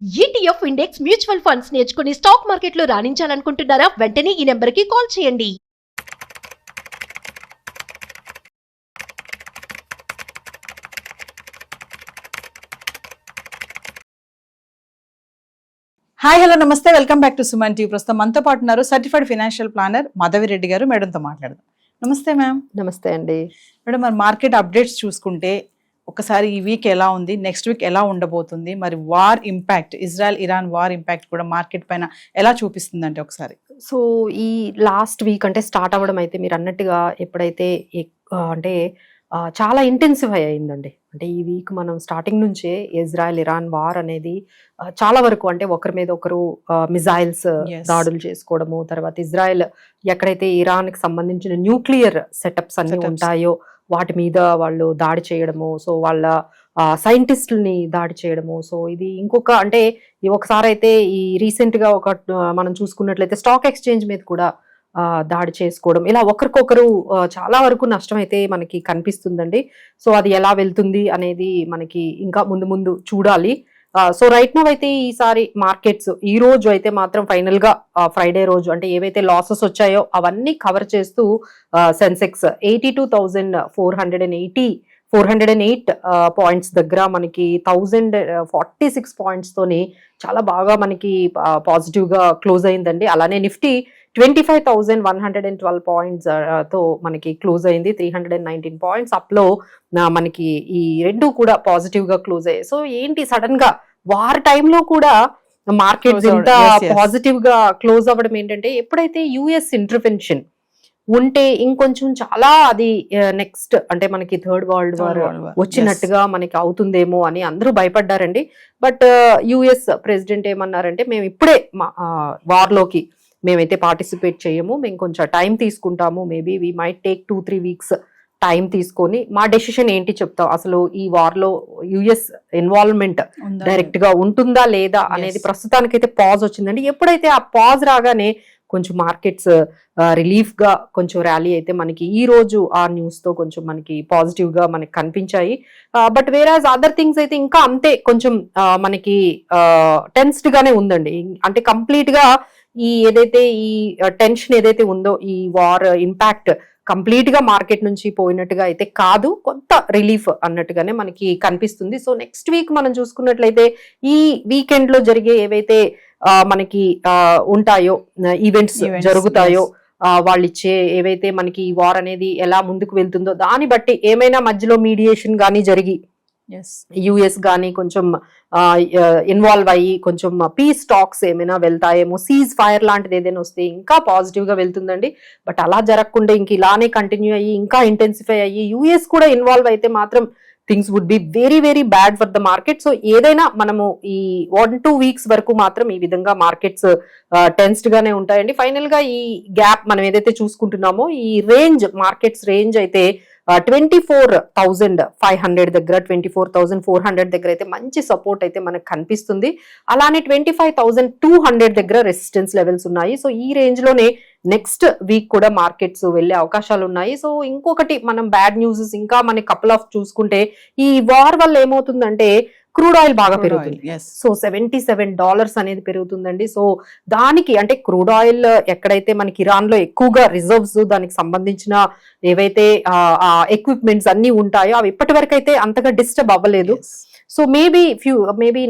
ETF index mutual funds నేర్చుకుని stock మార్కెట్లో రాణించాలనుకుంటున్నారా? వెంటనే ఈ నెంబర్కి కాల్ చేయండి. హాయ్ హలో నమస్తే, welcome back to Suman TV. ప్రస్తుతం మనతో పాటు ఉన్నారు certified financial planner Madhavi Reddy గారు. మేడంతో మాట్లాడదాం. నమస్తే మ్యామ్. నమస్తే అండి మేడం, మరి మార్కెట్ అప్డేట్స్ చూసుకుంటే ఒకసారి ఈ వీక్ ఎలా ఉంది, నెక్స్ట్ వీక్ ఎలా ఉండబోతుంది, మరి war impact, Israel Iran war impact కూడా మార్కెట్ పైన ఎలా చూపిస్తుంది అంటే ఒకసారి. సో ఈ లాస్ట్ వీక్ అంటే స్టార్ట్ అవ్వడం అయితే మీరు అన్నట్టుగా ఎప్పుడైతే అంటే చాలా ఇంటెన్సిఫై అయిందండి. అంటే ఈ వీక్ మనం స్టార్టింగ్ నుంచే ఇజ్రాయెల్ ఇరాన్ వార్ అనేది చాలా వరకు అంటే ఒకరి మీద ఒకరు మిజైల్స్ దాడులు చేసుకోవడము, తర్వాత ఇజ్రాయెల్ ఎక్కడైతే ఇరాన్కి సంబంధించిన న్యూక్లియర్ సెటప్స్ అన్ని ఉంటాయో వాటి మీద వాళ్ళు దాడి చేయడము, సో వాళ్ళ సైంటిస్టుల్ని దాడి చేయడము. సో ఇది ఇంకొక అంటే ఒకసారి అయితే ఈ రీసెంట్ గా మనం చూసుకున్నట్లయితే స్టాక్ ఎక్స్చేంజ్ మీద కూడా దాడి చేసుకోవడం, ఇలా ఒకరికొకరు చాలా వరకు నష్టం అయితే మనకి కనిపిస్తుందండి. సో అది ఎలా వెళ్తుంది అనేది మనకి ఇంకా ముందు ముందు చూడాలి. సో రైట్ నౌ అయితే ఈసారి మార్కెట్స్ ఈ రోజు అయితే మాత్రం ఫైనల్ గా ఫ్రైడే రోజు అంటే ఏవైతే లాసెస్ వచ్చాయో అవన్నీ కవర్ చేస్తూ సెన్సెక్స్ 82,408 పాయింట్స్ దగ్గర మనకి 1046 పాయింట్స్ తోని చాలా బాగా మనకి పాజిటివ్ గా క్లోజ్ అయిందండి. అలానే నిఫ్టీ 25,112 పాయింట్స్ తో మనకి క్లోజ్ అయింది. 319 పాయింట్స్ అప్ లో మనకి ఈ రెండు కూడా పాజిటివ్ గా క్లోజ్ అయ్యాయి. సో ఏంటి సడన్ గా వార్ టైంలో కూడా మార్కెట్స్ ఇంత పాజిటివ్ గా క్లోజ్ అవ్వడం ఏంటంటే, ఎప్పుడైతే యుఎస్ ఇంటర్వెన్షన్ ఉంటే ఇంకొంచెం చాలా అది నెక్స్ట్ అంటే మనకి థర్డ్ వరల్డ్ వార్ వచ్చినట్టుగా మనకి అవుతుందేమో అని అందరూ భయపడ్డారండి. బట్ యుఎస్ ప్రెసిడెంట్ ఏమన్నారంటే, మేము ఇప్పుడే వార్ లోకి మేమైతే పార్టిసిపేట్ చేయము, మేము కొంచెం టైం తీసుకుంటాము, maybe we might take 2-3 weeks time తీసుకొని మా డెసిషన్ ఏంటి చెప్తాం, అసలు ఈ వార్ లో యుఎస్ ఇన్వాల్వ్మెంట్ డైరెక్ట్ గా ఉంటుందా లేదా అనేది ప్రస్తుతానికైతే పాజ్ వచ్చిందండి. ఎప్పుడైతే ఆ పాజ్ రాగానే కొంచెం మార్కెట్స్ రిలీఫ్ గా కొంచెం ర్యాలీ అయితే మనకి ఈ రోజు ఆ న్యూస్ తో కొంచెం మనకి పాజిటివ్ గా మనకి కనిపించాయి. బట్ వేరాజ్ అదర్ థింగ్స్ అయితే ఇంకా అంతే కొంచెం మనకి టెన్స్డ్ గానే ఉందండి. అంటే కంప్లీట్ గా ఈ ఏదైతే ఈ టెన్షన్ ఏదైతే ఉందో ఈ వార్ ఇంపాక్ట్ కంప్లీట్ గా మార్కెట్ నుంచి పోయినట్టుగా అయితే కాదు, కొంత రిలీఫ్ అన్నట్టుగానే మనకి కనిపిస్తుంది. సో నెక్స్ట్ వీక్ మనం చూసుకున్నట్లయితే ఈ వీకెండ్ లో జరిగే ఏవైతే మనకి ఉంటాయో ఈవెంట్స్ జరుగుతాయో వాళ్ళు ఇచ్చే ఏవైతే మనకి ఈ వార్ అనేది ఎలా ముందుకు వెళ్తుందో దాన్ని బట్టి ఏమైనా మధ్యలో మీడియేషన్ గానీ జరిగి యుఎస్ గానీ కొంచెం ఇన్వాల్వ్ అయ్యి కొంచెం పీస్ టాక్స్ ఏమైనా వెళ్తాయేమో, సీజ్ ఫైర్ లాంటిది ఏదైనా వస్తే ఇంకా పాజిటివ్ గా వెళ్తుందండి. బట్ అలా జరగకుండా ఇంక ఇలానే కంటిన్యూ అయ్యి ఇంకా ఇంటెన్సిఫై అయ్యి యుఎస్ కూడా ఇన్వాల్వ్ అయితే మాత్రం things would be very very bad for the market. So ఏదైనా మనము ఈ 1-2 వీక్స్ వరకు మాత్రం ఈ విధంగా మార్కెట్స్ టెన్స్డ్ గానే ఉంటాయండి. ఫైనల్ గా ఈ గ్యాప్ మనం ఏదైతే చూసుకుంటున్నామో ఈ రేంజ్ మార్కెట్స్ రేంజ్ అయితే 24,500 దగ్గర 24,400 దగ్గర అయితే మంచి సపోర్ట్ అయితే మనకు కనిపిస్తుంది. అలానే 25,200 దగ్గర రెసిస్టెన్స్ లెవెల్స్ ఉన్నాయి. సో ఈ రేంజ్ లోనే నెక్స్ట్ వీక్ కూడా మార్కెట్స్ వెళ్లే అవకాశాలు ఉన్నాయి. సో ఇంకొకటి మనం బ్యాడ్ న్యూస్ ఇంకా మనకి కపుల్ ఆఫ్ చూసుకుంటే ఈ వార్ వల్ల ఏమవుతుందంటే క్రూడ్ ఆయిల్ బాగా పెరుగుతుంది. సో $77 అనేది పెరుగుతుందండి. సో దానికి అంటే క్రూడ్ ఆయిల్ ఎక్కడైతే మనకి ఇరాన్ లో ఎక్కువగా రిజర్వ్స్ దానికి సంబంధించిన ఏవైతే ఎక్విప్మెంట్స్ అన్ని ఉంటాయో అవి ఇప్పటి వరకు అయితే అంతగా డిస్టర్బ్ అవ్వలేదు. So maybe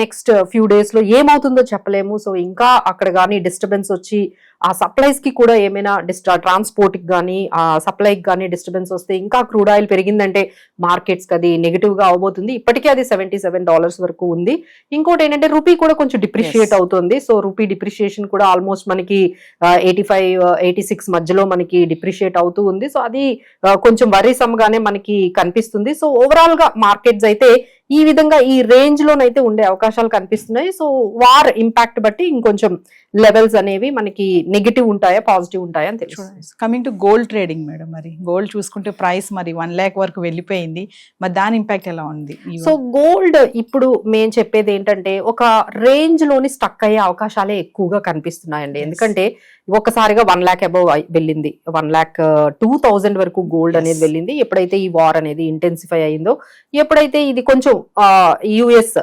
next few days లో ఏమవుతుందో చెప్పలేము. సో ఇంకా అక్కడ కానీ డిస్టర్బెన్స్ వచ్చి ఆ సప్లైస్ కి కూడా ఏమైనా ట్రాన్స్పోర్ట్ కి కానీ ఆ సప్లైకి కానీ డిస్టర్బెన్స్ వస్తే ఇంకా క్రూడ్ ఆయిల్ పెరిగిందంటే మార్కెట్స్ కి అది నెగిటివ్ గా అవబోతుంది. ఇప్పటికే అది $77 వరకు ఉంది. ఇంకోటి ఏంటంటే రూపీ కూడా కొంచెం డిప్రిషియేట్ అవుతుంది. సో రూపీ డిప్రిషియేషన్ కూడా ఆల్మోస్ట్ మనకి 85-86 మధ్యలో మనకి డిప్రిషియేట్ అవుతూ ఉంది. సో అది కొంచెం వరీసమ్ గానే మనకి కనిపిస్తుంది. సో ఓవరాల్ గా మార్కెట్స్ అయితే ఈ విధంగా ఈ రేంజ్ లోనైతే ఉండే అవకాశాలు కనిపిస్తున్నాయి. సో వార్ ఇంపాక్ట్ బట్టి ఇంకొంచెం లెవెల్స్ అనేవి మనకి నెగిటివ్ ఉంటాయా పాజిటివ్ ఉంటాయా అని తెలుసు. Coming to gold trading madam, మరి గోల్డ్ చూసుకుంటే ప్రైస్ మరి 1 lakh వరకు వెళ్ళిపోయింది. మరి దాని ఇంపాక్ట్ ఎలా ఉంది? సో గోల్డ్ ఇప్పుడు మేము చెప్పేది ఏంటంటే ఒక రేంజ్ లోని స్టక్ అయ్యే అవకాశాలే ఎక్కువగా కనిపిస్తున్నాయండి. ఎందుకంటే ఒక్కసారిగా 1 lakh అబౌవ్ వెళ్ళింది, 1,02,000 వరకు గోల్డ్ అనేది వెళ్ళింది. ఎప్పుడైతే ఈ వార్ అనేది ఇంటెన్సిఫై అయిందో, ఎప్పుడైతే ఇది కొంచెం యుఎస్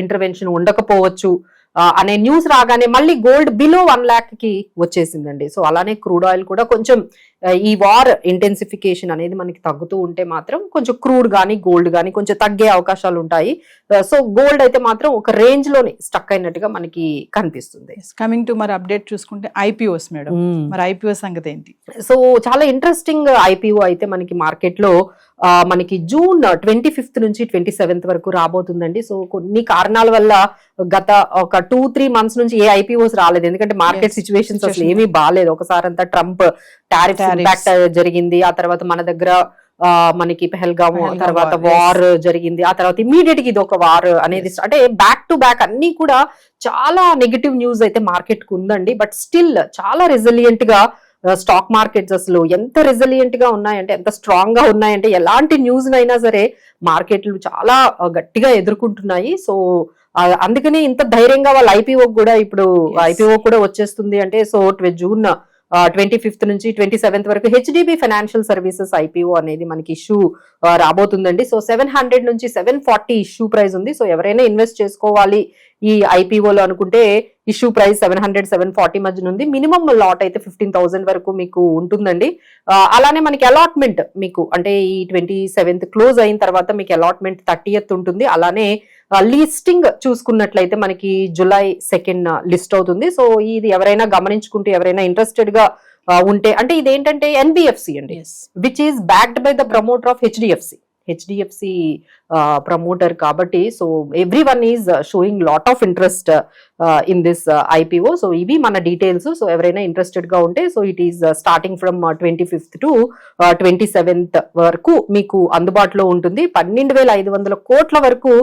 ఇంటర్వెన్షన్ ఉండకపోవచ్చు అనే న్యూస్ రాగానే మళ్ళీ గోల్డ్ బిలో 1 lakh కి వచ్చేసిందండి. సో అలానే క్రూడ్ ఆయిల్ కూడా కొంచెం ఈ వార్ ఇంటెన్సిఫికేషన్ అనేది మనకి తగ్గుతూ ఉంటే మాత్రం కొంచెం క్రూడ్ కానీ గోల్డ్ కానీ కొంచెం తగ్గే అవకాశాలు ఉంటాయి. సో గోల్డ్ అయితే మాత్రం ఒక రేంజ్ లోనే స్టక్ అయినట్టుగా మనకి కనిపిస్తుంది. కమింగ్ టు మరి అప్డేట్ చూసుకుంటే ఐపీఓస్ మేడం, మరి ఐపీఓ సంగతి ఏంటి? సో చాలా ఇంట్రెస్టింగ్ ఐపీఓ అయితే మనకి మార్కెట్ లో మనకి జూన్ 25th నుంచి 27th వరకు రాబోతుందండి. సో కొన్ని కారణాల వల్ల గత ఒక 2-3 months నుంచి ఏ ఐపీఓస్ రాలేదు, ఎందుకంటే మార్కెట్ సిచ్యువేషన్స్ అసలు ఏమీ బాగాలేదు. ఒకసారి అంతా ట్రంప్ టారిఫ్ ఇంపాక్ట్ జరిగింది, ఆ తర్వాత మన దగ్గర మనకి పెహల్గామ్ తర్వాత వార్ జరిగింది, ఆ తర్వాత ఇమీడియట్ గా ఇది ఒక వార్ అనేది అంటే బ్యాక్ టు బ్యాక్ అన్ని కూడా చాలా నెగటివ్ న్యూస్ అయితే మార్కెట్ కు ఉందండి. బట్ స్టిల్ చాలా రెసిలియంట్ గా స్టాక్ మార్కెట్స్ అసలు ఎంత రెసిలియంట్ గా ఉన్నాయంటే, ఎంత స్ట్రాంగ్ గా ఉన్నాయంటే ఎలాంటి న్యూస్ అయినా సరే మార్కెట్లు చాలా గట్టిగా ఎదుర్కొంటున్నాయి. సో అందుకనే ఇంత ధైర్యంగా వాళ్ళ ఐపీఓ కూడా ఇప్పుడు ఐపీఓ కూడా వచ్చేస్తుంది అంటే, సో జూన్ 25th నుంచి 27th వరకు హెచ్డిబి ఫైనాన్షియల్ సర్వీసెస్ ఐపీఓ అనేది మనకి ఇష్యూ రాబోతుందండి. సో 700 నుంచి 740 ఇష్యూ ప్రైస్ ఉంది. సో ఎవరైనా ఇన్వెస్ట్ చేసుకోవాలి ఈ ఐపీఓలో అనుకుంటే ఇష్యూ ప్రైస్ 700-740 మధ్య ఉంది. మినిమం లాట్ అయితే 15,000 వరకు మీకు ఉంటుందండి. అలానే మనకి అలాట్మెంట్ మీకు అంటే ఈ 27th క్లోజ్ అయిన తర్వాత మీకు అలాట్మెంట్ 30th ఉంటుంది. అలానే లిస్టింగ్ చూసుకున్నట్లయితే మనకి July 2nd లిస్ట్ అవుతుంది. సో ఇది ఎవరైనా గమనించుకుంటే ఎవరైనా ఇంట్రెస్టెడ్ గా ఉంటే అంటే ఇదేంటంటే ఎన్బిఎఫ్సి అండి, which is backed by the promoter of HDFC promoter కాబట్టి so everyone is showing lot of interest in this IPO. So ఇవి మన డీటెయిల్స్. సో ఎవరైనా ఇంట్రెస్టెడ్ గా ఉంటే so it is starting from 25th to 27th వరకు మీకు అందుబాటులో ఉంటుంది. 12,500 కోట్ల వరకు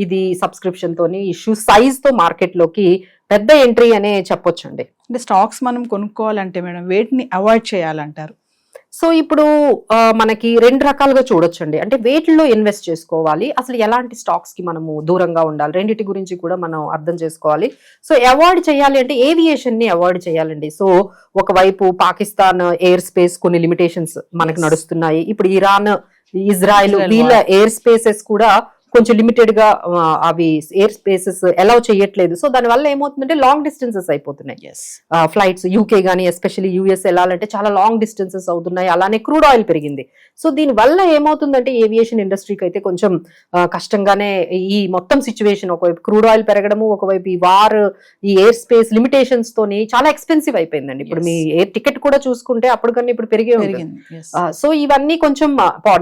ఇది సబ్స్క్రిప్షన్ తోని ఇష్యూ సైజ్ తో మార్కెట్ లోకి పెద్ద ఎంట్రీ అనే చెప్పొచ్చండి. అంటే స్టాక్స్ మనం కొనుక్కోవాలంటే మేడం వేటిని అవాయిడ్ చేయాలంటారు? సో ఇప్పుడు మనకి 2 రకాలుగా చూడొచ్చండి. అంటే వేటిల్లో ఇన్వెస్ట్ చేసుకోవాలి, అసలు ఎలాంటి స్టాక్స్ కి మనము దూరంగా ఉండాలి, రెండింటి గురించి కూడా మనం అర్థం చేసుకోవాలి. సో అవాయిడ్ చేయాలి అంటే ఏవియేషన్ ని అవాయిడ్ చేయాలండి. సో ఒకవైపు పాకిస్తాన్ ఎయిర్ స్పేస్ కొన్ని లిమిటేషన్స్ మనకు నడుస్తున్నాయి. ఇప్పుడు ఇరాన్, ఇజ్రాయెల్ వీళ్ళ ఎయిర్ స్పేసెస్ కూడా కొంచెం లిమిటెడ్ గా అవి ఎయిర్ స్పేసెస్ అలౌ చేయట్లేదు. సో దాని వల్ల ఏమవుతుందంటే లాంగ్ డిస్టెన్సెస్ అయిపోతున్నాయి ఫ్లైట్స్. యూకే గానీ ఎస్పెషల్లీ యూఎస్ వెళ్ళాలంటే చాలా లాంగ్ డిస్టెన్సెస్ అవుతున్నాయి. అలానే క్రూడ్ ఆయిల్ పెరిగింది. సో దీని వల్ల ఏమవుతుందంటే ఏవియేషన్ ఇండస్ట్రీకి అయితే కొంచెం కష్టంగానే ఈ మొత్తం సిచ్యువేషన్, ఒకవైపు క్రూడ్ ఆయిల్ పెరగడము, ఒకవైపు ఈ వార్, ఈ ఎయిర్ స్పేస్ లిమిటేషన్స్ తోని చాలా ఎక్స్పెన్సివ్ అయిపోయిందండి. ఇప్పుడు మీ ఎయిర్ టికెట్ కూడా చూసుకుంటే అప్పుడు కన్నా ఇప్పుడు పెరిగే ఉంటుంది. సో ఇవన్నీ కొంచెం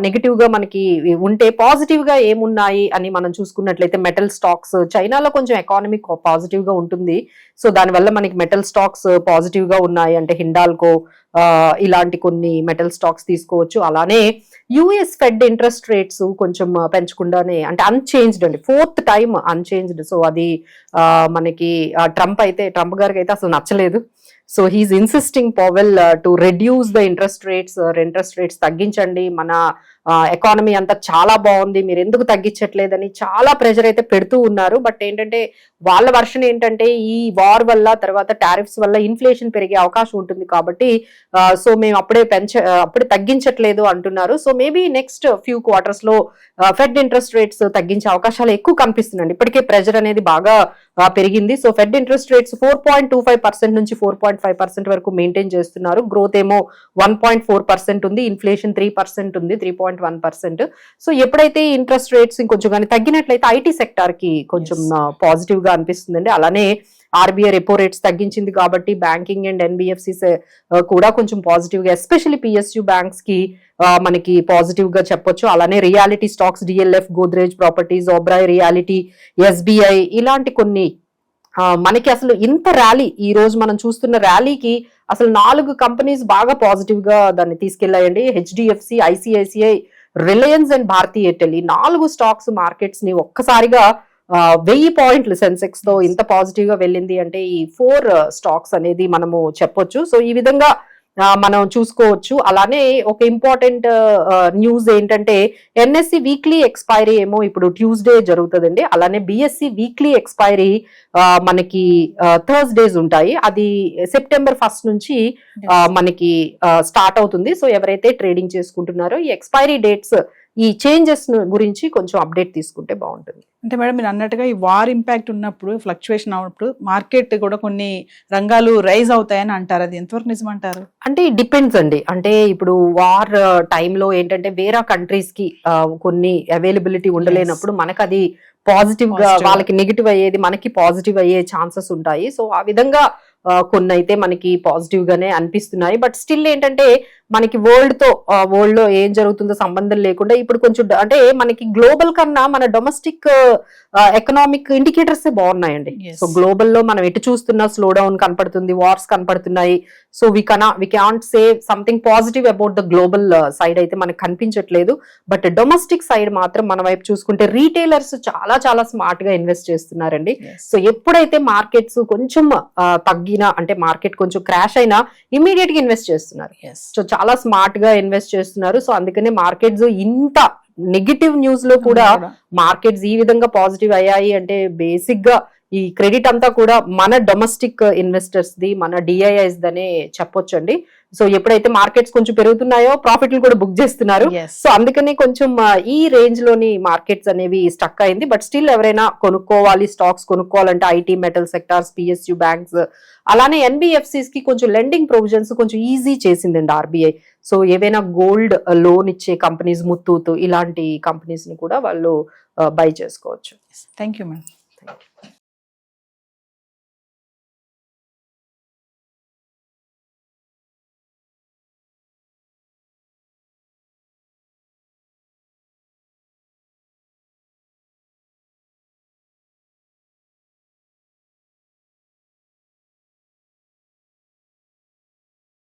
నెగిటివ్ గా మనకి ఉంటే పాజిటివ్ గా ఏమున్నాయి అని మనం చూసుకున్నట్లయితే మెటల్ స్టాక్స్, చైనాలో కొంచెం ఎకానమీ పాజిటివ్ గా ఉంటుంది. సో దానివల్ల మనకి మెటల్ స్టాక్స్ పాజిటివ్ గా ఉన్నాయి. అంటే హిండాల్కో ఇలాంటి కొన్ని మెటల్ స్టాక్స్ తీసుకోవచ్చు. అలానే యుఎస్ ఫెడ్ ఇంట్రెస్ట్ రేట్స్ కొంచెం పెంచకుండానే అంటే అన్చేంజ్డ్ అండి, 4th time అన్చేంజ్డ్. సో అది మనకి ట్రంప్ గారికి అయితే అసలు నచ్చలేదు. So he's insisting Powell to reduce the interest rates తగ్గించండి, మన ఎకానమీ అంతా చాలా బాగుంది, మీరు ఎందుకు తగ్గించట్లేదని చాలా ప్రెషర్ అయితే పెడుతూ ఉన్నారు. బట్ ఏంటంటే వాళ్ళ వర్షన్ ఏంటంటే ఈ వార్ వల్ల తర్వాత టారిఫ్స్ వల్ల ఇన్ఫ్లేషన్ పెరిగే అవకాశం ఉంటుంది కాబట్టి సో మేము అప్పుడే తగ్గించట్లేదు అంటున్నారు. So maybe next few quarters లో ఫెడ్ ఇంట్రెస్ట్ రేట్స్ తగ్గించే అవకాశాలు ఎక్కువ కనిపిస్తున్నాయి. ఇప్పటికే ప్రెషర్ అనేది బాగా పెరిగింది. సో ఫెడ్ ఇంట్రెస్ట్ రేట్స్ 4.25% నుంచి 4.5% వరకు మెయింటైన్ చేస్తున్నారు. గ్రోత్ ఏమో 1.4% ఉంది, ఇన్ఫ్లేషన్ 3% ఉంది, 3.1%. సో ఎప్పుడైతే ఇంట్రెస్ట్ రేట్స్ ఇంకొంచెం కానీ తగ్గినట్లయితే ఐటీ సెక్టార్ కి కొంచెం పాజిటివ్ గా అనిపిస్తుందండి. అలానే ఆర్బీఐ రెపో రేట్స్ తగ్గించింది కాబట్టి బ్యాంకింగ్ అండ్ ఎన్బిఎఫ్సిస్ కూడా కొంచెం పాజిటివ్ గా, ఎస్పెషల్లీ పిఎస్యు బ్యాంక్స్ కి మనకి పాజిటివ్ గా చెప్పొచ్చు. అలానే reality stocks, DLF, Godrej properties, Oberoi reality, SBI ఇలాంటి కొన్ని మనకి అసలు ఇంత ర్యాలీ ఈ రోజు మనం చూస్తున్న ర్యాలీకి అసలు 4 కంపెనీస్ బాగా పాజిటివ్ గా దాన్ని తీసుకెళ్లాయండి. HDFC, ICICI, Reliance and Bharti Airtel ఈ 4 స్టాక్స్ మార్కెట్స్ ని ఒక్కసారిగా 1000 పాయింట్లు సెన్సెక్స్ తో ఇంత పాజిటివ్ గా వెళ్ళింది అంటే ఈ 4 స్టాక్స్ అనేది మనము చెప్పొచ్చు. సో ఈ విధంగా మనం చూసుకోవచ్చు. అలానే ఒక ఇంపార్టెంట్ న్యూస్ ఏంటంటే ఎన్ఎస్సి వీక్లీ ఎక్స్పైరీ ఏమో ఇప్పుడు ట్యూస్డే జరుగుతుందండి. అలానే బిఎస్సి వీక్లీ ఎక్స్పైరీ మనకి థర్స్డేస్ ఉంటాయి. అది September 1st నుంచి మనకి స్టార్ట్ అవుతుంది. సో ఎవరైతే ట్రేడింగ్ చేసుకుంటున్నారో ఈ ఎక్స్పైరీ డేట్స్ ఈ చేంజెస్ గురించి కొంచెం అప్డేట్ తీసుకుంటే బాగుంటుంది. అంటే మేడం మీరు అన్నట్టుగా ఈ వార్ ఇంపాక్ట్ ఉన్నప్పుడు, ఫ్లక్చువేషన్ అవునప్పుడు మార్కెట్ కూడా కొన్ని రంగాలు రైజ్ అవుతాయని అంటారు, అది ఎంతవరకు నిజం అంటారు? అంటే డిపెండ్స్ అండి. అంటే ఇప్పుడు వార్ టైంలో ఏంటంటే వేరే కంట్రీస్ కి కొన్ని అవైలబిలిటీ ఉండలేనప్పుడు మనకు అది పాజిటివ్ గా, వాళ్ళకి నెగిటివ్ అయ్యేది మనకి పాజిటివ్ అయ్యే ఛాన్సెస్ ఉంటాయి. సో ఆ విధంగా కొన్ని అయితే మనకి పాజిటివ్ గానే అనిపిస్తున్నాయి. బట్ స్టిల్ ఏంటంటే మనకి వరల్డ్ లో ఏం జరుగుతుందో సంబంధం లేకుండా ఇప్పుడు కొంచెం అంటే మనకి గ్లోబల్ కన్నా మన డొమెస్టిక్ ఎకనామిక్ ఇండికేటర్స్ బాగున్నాయండి. సో గ్లోబల్ లో మనం ఎటు చూస్తున్నా స్లో డౌన్ కనపడుతుంది, వార్స్ కనపడుతున్నాయి. So we can't say something positive about the global side అయితే మనకు కనిపించట్లేదు. బట్ డొమెస్టిక్ సైడ్ మాత్రం మన వైపు చూసుకుంటే రీటైలర్స్ చాలా చాలా స్మార్ట్ గా ఇన్వెస్ట్ చేస్తున్నారండి. సో ఎప్పుడైతే మార్కెట్స్ కొంచెం తగ్గినా, అంటే మార్కెట్ కొంచెం క్రాష్ అయినా ఇమీడియట్ గా ఇన్వెస్ట్ చేస్తున్నారు. సో చాలా స్మార్ట్ గా ఇన్వెస్ట్ చేస్తున్నారు. సో అందుకనే మార్కెట్స్ ఇంత నెగిటివ్ న్యూస్ లో కూడా మార్కెట్స్ ఈ విధంగా పాజిటివ్ అయ్యాయి అంటే బేసిక్ గా ఈ క్రెడిట్ అంతా కూడా మన డొమెస్టిక్ ఇన్వెస్టర్స్ ది, మన డిఐఐస్ దనే చెప్పొచ్చండి. సో ఎప్పుడైతే మార్కెట్స్ కొంచెం పెరుగుతున్నాయో ప్రాఫిట్లు కూడా బుక్ చేస్తున్నారు. సో అందుకని కొంచెం ఈ రేంజ్ లోని మార్కెట్స్ అనేవి స్టక్ అయింది. బట్ స్టిల్ ఎవరైనా కొనుక్కోవాలి, స్టాక్స్ కొనుక్కోవాలంటే IT, metal sectors, PSU banks, అలానే ఎన్బిఎఫ్సిస్ కి కొంచెం లెండింగ్ ప్రొవిజన్స్ కొంచెం ఈజీ చేసిందండి ఆర్బీఐ. సో ఏవైనా గోల్డ్ లోన్ ఇచ్చే కంపెనీస్, ముత్తూత్ ఇలాంటి కంపెనీస్ ని కూడా వాళ్ళు బై చేసుకోవచ్చు. Thank you madam.